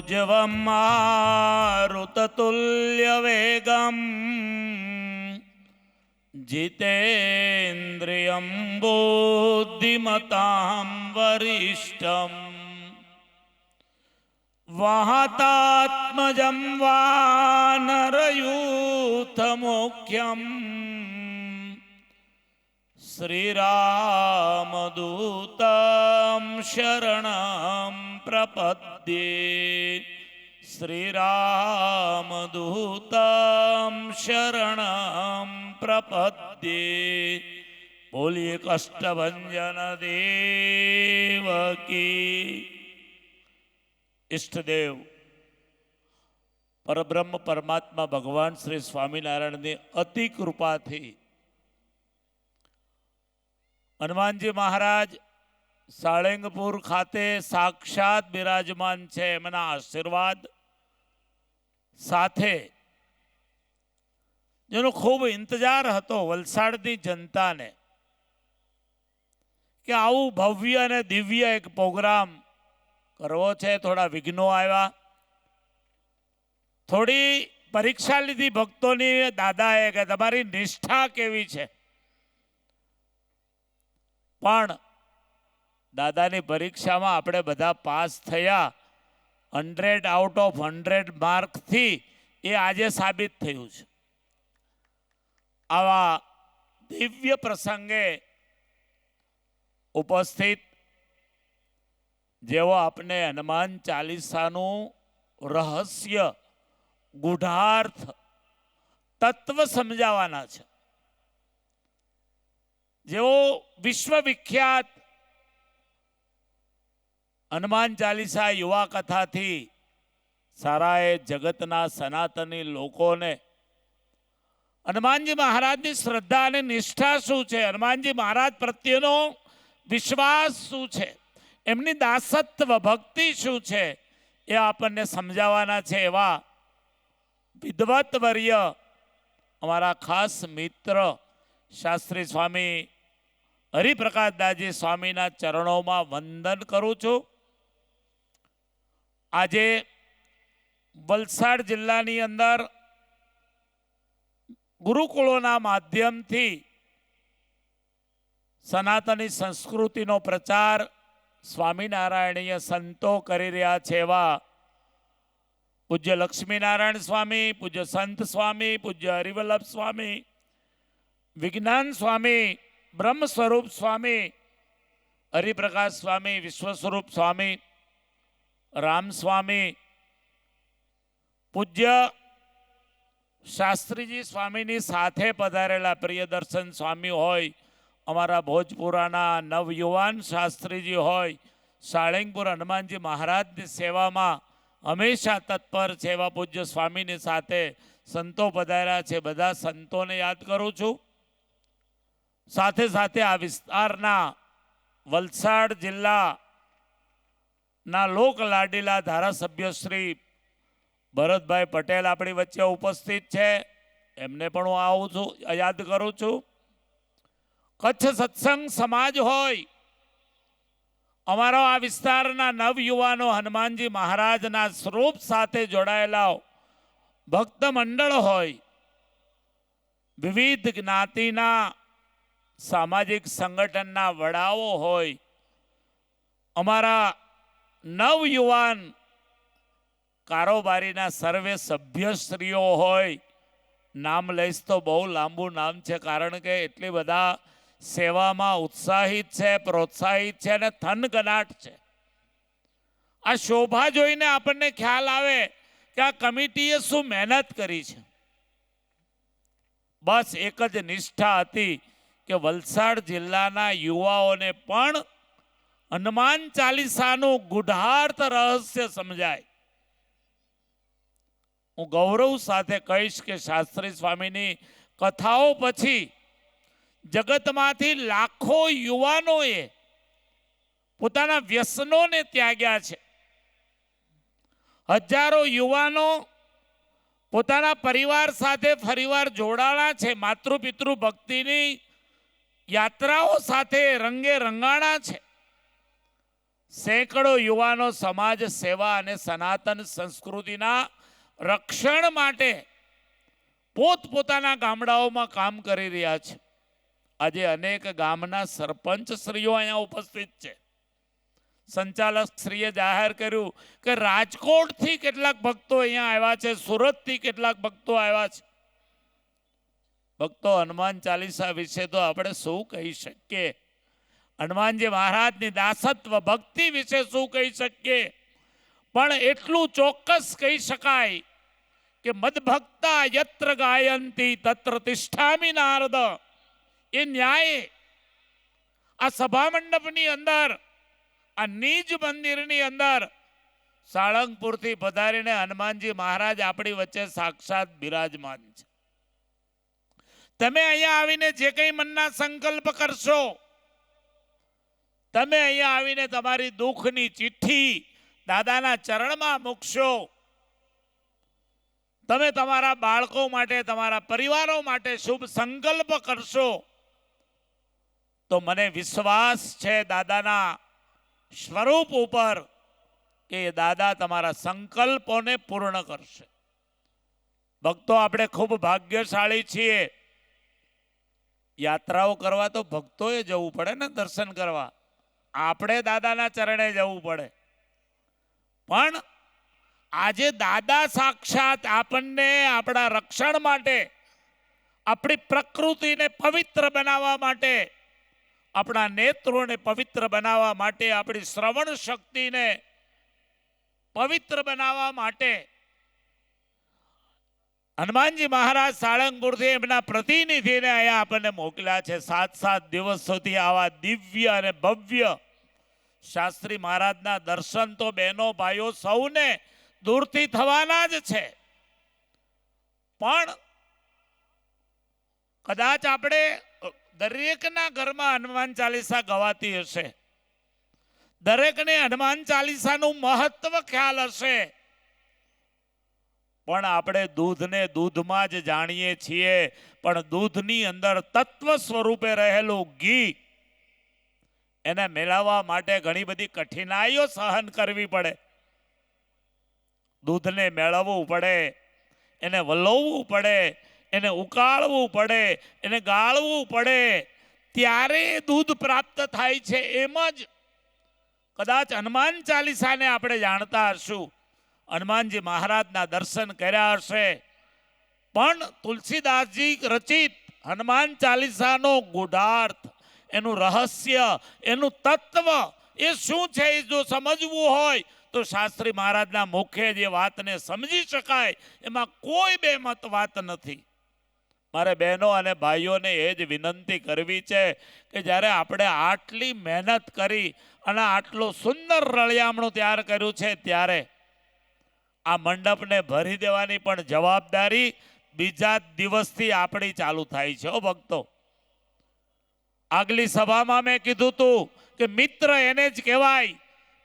मनोजवं मारुततुल्यवेगं जितेन्द्रियं बुद्धिमतां वरिष्ठं वहतात्मजं वानरयूथमुख्यं श्रीरामदूतं शरणं प्रपद्ये श्रीरामदूतं शरणं प्रपद्ये। बोलिए कष्टभंजन देव की। इष्टदेव परब्रह्म परमात्मा भगवान श्री स्वामीनारायण ने अति कृपा थी हनुमानजी महाराज साळंगपुर खाते साक्षात बिराजमान छे। एमना आशीर्वाद साथे जेनो खूब इंतजार हतो वलसाडनी जनताने कि आवुं भव्य अने दिव्य एक प्रोग्राम करवो छे। थोड़ा विघ्नो आव्या, थोड़ी परीक्षा लीधी भक्तोनी दादाए के तमारी निष्ठा केवी छे। पण दादानी परीक्षामां आपणे बधा पास थया 100 आउट ऑफ 100 मार्क थी ए आजे साबित थयुं छे। आवा दिव्य प्रसंगे उपस्थित जेवो आपने हनुमान चालीसानु रहस्य गूढ़ार्थ तत्व समझावाना छे। जेवो विश्वविख्यात हनुमान चालीसा युवा कथा थी साराए जगतना सनातनी लोकोने हनुमानजी महाराज की श्रद्धा और निष्ठा शू छे, हनुमानजी महाराज प्रत्येनो विश्वास शू छे, एमनी दासत्व भक्ति शू छे ए आपने समझावाना छे। एवा विद्वत वर्य अमारा खास मित्र शास्त्री स्वामी हरिप्रकाश दाजी स्वामीना चरणों में वंदन करूँ छूं। आजे वलसाड जिल्लानी अंदर गुरुकुलोना माध्यमथी सनातनी संस्कृतिनो प्रचार स्वामीनारायणीय संतो करी रह्या छे। एवा पूज्य लक्ष्मीनारायण स्वामी, पूज्य संत स्वामी, पूज्य हरिवल्लभ स्वामी, विज्ञान स्वामी, ब्रह्मस्वरूप स्वामी, हरिप्रकाश स्वामी, विश्वस्वरूप स्वामी, राम स्वामी, पूज्य शास्त्रीजी स्वामीनी साथे पधारेला प्रियदर्शन स्वामी होय, अमारा भोजपुराना नवयुवान शास्त्रीजी होय, साळंगपुर हनुमानजी महाराज की सेवा में हमेशा तत्पर छे। एवा पूज्य स्वामीनी साथे संतो पधार्या छे। बधा संतोने याद करूँ छूं। साथे साथे आ विस्तारना वलसाड जिल्ला ना लोक लाडीला धारासभ्य श्री भरतभाई पटेल अपनी वच्चे उपस्थित छे, एमने पण हूँ आवुं छुं, याद करूँ छूं। कच्छ सत्संग समाज होय, अमारो आ विस्तारना नवयुवानो हनुमानजी महाराजना स्वरूप साथे जोड़ायेला भक्त मंडल होय, विविध ज्ञातिना सामाजिक संगठनना वडाओ होय, अमारा नवयुवान कारोबारीना सर्वे सभ्यश्रीओ होय। नाम लईश तो बहु लांबू नाम छे, कारण के एटली बधा सेवामां उत्साहित छे, प्रोत्साहित छे अने थनगनाट छे। आ शोभा जोईने आपने ख्याल आवे कि आ कमिटीए शुं मेहनत करी छे। बस एक ज निष्ठा हती कि वलसाड जिल्लाना युवाओने पण हनुमान चालीसानुं गुढ़ार्थ रहस्य समजाय। हूँ गौरव साथे कहीश के शास्त्री स्वामीनी कथाओं पछी जगतमांथी लाखों युवानोए पोताना व्यसनोने त्याग्या छे। हजारों युवानो પોતાના પરિવાર સાથે ફરીવાર જોડાણા છે। માતૃપિતૃ ભક્તિની યાત્રાઓ સાથે રંગે રંગાણા છે। સેંકડો યુવાનો સમાજ સેવા અને સનાતન સંસ્કૃતિના રક્ષણ માટે પોતપોતાના ગામડાઓમાં કામ કરી રહ્યા છે. આજે અનેક ગામના સરપંચ શ્રીઓ અહીંયા ઉપસ્થિત છે. સંચાલક શ્રીએ જાહેર કર્યું કે રાજકોટથી કેટલાક ભક્તો અહીંયા આવ્યા છે, સુરતથી કેટલાક ભક્તો આવ્યા છે. ભક્તો, હનુમાન ચાલીસા વિશે તો આપણે શું કહી શકીએ? હનુમાનજી મહારાજની દાસત્વ ભક્તિ વિશે શું કહી શકીએ? પણ એટલું ચોક્કસ કહી શકાય કે મદભક્તા યત્ર ગાયંતી તત્ર તિષ્ઠામિ નારદ. એ ન્યાય આ સભા મંડપની અંદર, આ નિજ મંદિરની અંદર સાળંગપુરથી પધારીને હનુમાનજી મહારાજ આપણી વચ્ચે સાક્ષાત બિરાજમાન છે. તમે અહીંયા આવીને જે કંઈ મનના સંકલ્પ કરશો, તમે અહીંયા આવીને તમારી દુઃખની ચિઠ્ઠી દાદાના ચરણમાં મૂકશો, તમે તમારા બાળકો માટે, તમારા પરિવારો માટે શુભ સંકલ્પ કરશો, તો મને વિશ્વાસ છે દાદાના સ્વરૂપ ઉપર કે દાદા તમારા સંકલ્પોને પૂર્ણ કરશે. ભક્તો, આપણે ખૂબ ભાગ્યશાળી છીએ. યાત્રાઓ કરવા તો ભક્તોએ જવું પડે ને, દર્શન કરવા. આપણે દાદાના ચરણે જવું પડે. પણ આજે દાદા સાક્ષાત આપણને આપણા રક્ષણ માટે, આપણી પ્રકૃતિને પવિત્ર બનાવવા માટે, આપણા નેત્રોને પવિત્ર બનાવવા માટે, આપણી શ્રવણ શક્તિને પવિત્ર બનાવવા માટે હનુમાનજી મહારાજ સાળંગપુરથી એમના પ્રતિનિધિને અહીંયા આપણને મોકલ્યા છે. 7 દિવસ સુધી આવા દિવ્ય અને ભવ્ય શાસ્ત્રી મહારાજના દર્શન તો બહેનો ભાઈઓ સૌને દૂરથી થવાના જ છે. પણ કદાચ આપણે દરેકના ઘરમાં હનુમાન ચાલીસા ગવાતી હશે, દરેકને હનુમાન ચાલીસાનું મહત્વ ખ્યાલ હશે, પણ આપણે દૂધને દૂધમાં જ જાણીએ છીએ. પણ દૂધની અંદર તત્વ સ્વરૂપે રહેલું ઘી, એને મેળવવા માટે ઘણી બધી કઠિનાઈઓ સહન કરવી પડે. દૂધને મેળવવું પડે, એને વલોવવું પડે, એને ઉકાળવું પડે, એને ગાળવું પડે, ત્યારે દૂધ પ્રાપ્ત થાય છે. એમ જ કદાચ હનુમાન ચાલીસાને આપણે જાણતા હશું, હનુમાનજી મહારાજના દર્શન કર્યા હશે, પણ તુલસીદાસજી રચિત હનુમાન ચાલીસાનો ગૂઢાર્થ, એનું રહસ્ય, એનું તત્વ એ શું છે એ જો સમજવું હોય તો શાસ્ત્રી મહારાજના મુખે જે વાતને સમજી શકાય. એમાં કોઈ બેમત વાત નથી. મારે બહેનો અને ભાઈઓને એ જ વિનંતી કરવી છે કે જ્યારે આપણે આટલી મહેનત કરી અને આટલું સુંદર રળિયામણું તૈયાર કર્યું છે, ત્યારે આ મંડપને ભરી દેવાની પણ જવાબદારી બીજા દિવસથી આપણી ચાલુ થાય છે. ઓ ભક્તો, આગલી સભામાં મેં કીધું હતું કે મિત્ર એને જ કહેવાય,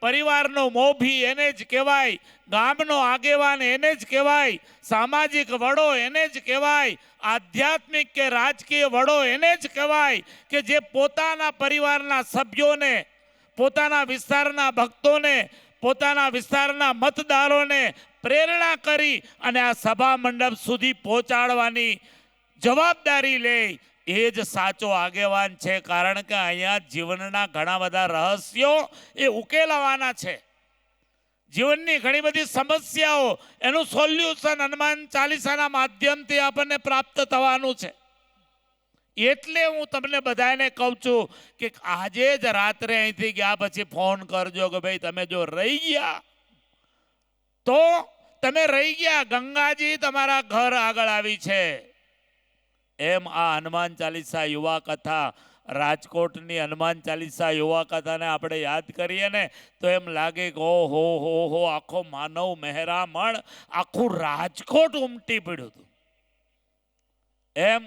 પરિવારનો મોભી એને જ કહેવાય, ગામનો આગેવાન એને જ કહેવાય, સામાજિક વડો એને જ કહેવાય, આધ્યાત્મિક કે રાજકીય વડો એને જ કહેવાય કે જે પોતાના પરિવારના સભ્યોને, પોતાના વિસ્તારના ભક્તોને, પોતાના વિસ્તારના મતદારોને પ્રેરણા કરી અને આ સભા મંડપ સુધી પહોંચાડવાની જવાબદારી લે, એ જ સાચો આગેવાન છે. કારણ કે અહીંયા જીવનના ઘણા બધા રહસ્યો એ ઉકેલાવાના છે. જીવનની ઘણી બધી સમસ્યાઓ, એનું સોલ્યુશન હનુમાન ચાલીસાના માધ્યમથી આપણને પ્રાપ્ત થવાનું છે. એટલે હું તમને બધાને કહું છું કે આજે જ રાત્રે અહીંથી ગયા પછી ફોન કરજો કે ભાઈ તમે જો રહી ગયા તો તમે રહી ગયા, ગંગાજી તમારા ઘર આગળ આવી છે. એમ આ હનુમાન ચાલીસા યુવા કથા, રાજકોટની હનુમાન ચાલીસા યુવા કથાને આપણે યાદ કરીએ ને તો એમ લાગે કે ઓહો હો હો, આખો માનવ મહેરામણ, આખું રાજકોટ ઉમટી પડ્યું હતું. એમ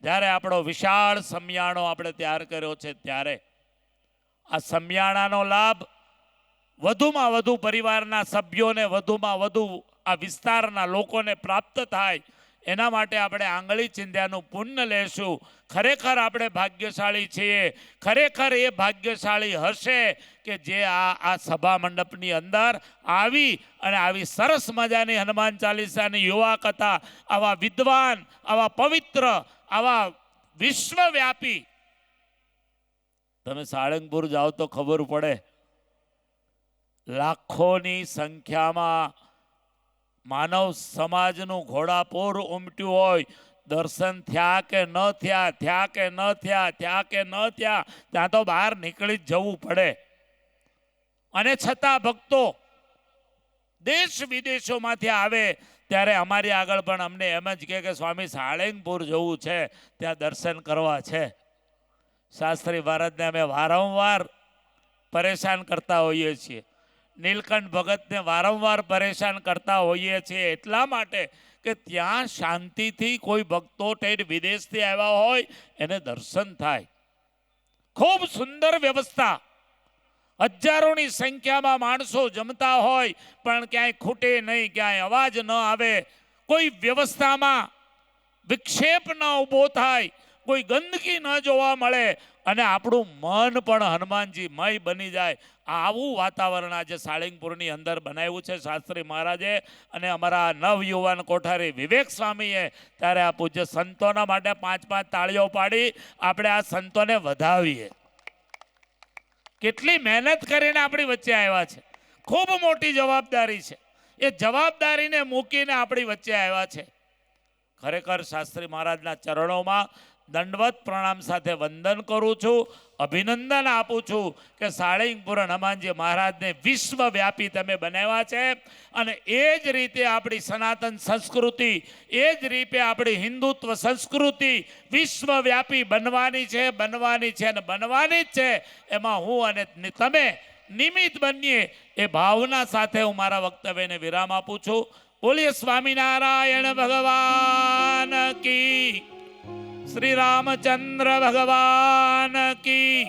જ્યારે આપણો વિશાળ સમિયાણો આપણે તૈયાર કર્યો છે, ત્યારે આ સમિયાણાનો લાભ વધુમાં વધુ પરિવારના સભ્યોને, વધુમાં વધુ આ વિસ્તારના લોકોને પ્રાપ્ત થાય એના માટે આપણે આંગળી ચિંધ્યાનું પુણ્ય લેશું. ખરેખર આપણે ભાગ્યશાળી છીએ. ખરેખર એ ભાગ્યશાળી હશે કે જે આ સભા મંડપની અંદર આવી અને આવી સરસ મજાની હનુમાન ચાલીસાની યુવા કથા, આવા વિદ્વાન, આવા પવિત્ર, આવા વિશ્વવ્યાપી. તમે સાળંગપુર જાઓ તો ખબર પડે, લાખોની સંખ્યામાં માનવ સમાજનું ઘોડાપૂર ઉમટ્યું હોય. દર્શન થયા કે ન થયા, થયા કે ન થયા, થયા કે ન થયા, ત્યાં તો બહાર નીકળી જ જવું પડે. અને છતાં ભક્તો દેશ વિદેશોમાંથી આવે ત્યારે અમારી આગળ પણ અમને એમ જ કહે કે સ્વામી સાળંગપુર જવું છે, ત્યાં દર્શન કરવા છે. શાસ્ત્રી મહારાજને અમે વારંવાર પરેશાન કરતા હોઈએ છીએ. નીલકંઠ ભગતને વારંવાર પરેશાન કરતા હોઈએ છીએ એટલા માટે કે ત્યાં શાંતિથી કોઈ ભક્તો ઠેઠ વિદેશથી આવ્યા હોય એને દર્શન થાય. ખૂબ સુંદર વ્યવસ્થા. હજારોની સંખ્યામાં માણસો જમતા હોય પણ ક્યાંય ખૂટે નહીં, ક્યાંય અવાજ ન આવે, કોઈ વ્યવસ્થામાં વિક્ષેપ ન ઊભો થાય, કોઈ ગંદકી ન જોવા મળે અને આપણું મન પણ હનુમાનજીમય બની જાય. આવું વાતાવરણ આજે સાળંગપુરની અંદર બનાવ્યું છે શાસ્ત્રી મહારાજે અને અમારા નવયુવાન કોઠારી વિવેક સ્વામીએ. ત્યારે આ પૂજ્ય સંતોના માટે 5-5 તાળીઓ પાડી આપણે આ સંતોને વધાવીએ. કેટલી મહેનત કરીને આપણી વચ્ચે આવ્યા છે. ખૂબ મોટી જવાબદારી છે. એ જવાબદારીને મૂકીને આપણી વચ્ચે આવ્યા છે. ખરેખર શાસ્ત્રી મહારાજના ચરણોમાં દંડવત પ્રણામ સાથે વંદન કરું છું, અભિનંદન આપું છું કે સાળંગપુર હનુમાનજી મહારાજને વિશ્વવ્યાપી તમે બનાવ્યા છે. અને એ જ રીતે આપણી સનાતન સંસ્કૃતિ, એ જ રીતે આપણી હિન્દુત્વ સંસ્કૃતિ વિશ્વવ્યાપી બનવાની છે, બનવાની છે અને બનવાની જ છે. એમાં હું અને તમે નિમિત્ત બનીએ એ ભાવના સાથે હું મારા વક્તવ્યને વિરામ આપું છું. બોલીએ સ્વામિનારાયણ ભગવાન કી, શ્રી રામચંદ્ર ભગવાન કી,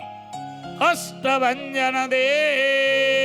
અષ્ટભંજન દેવ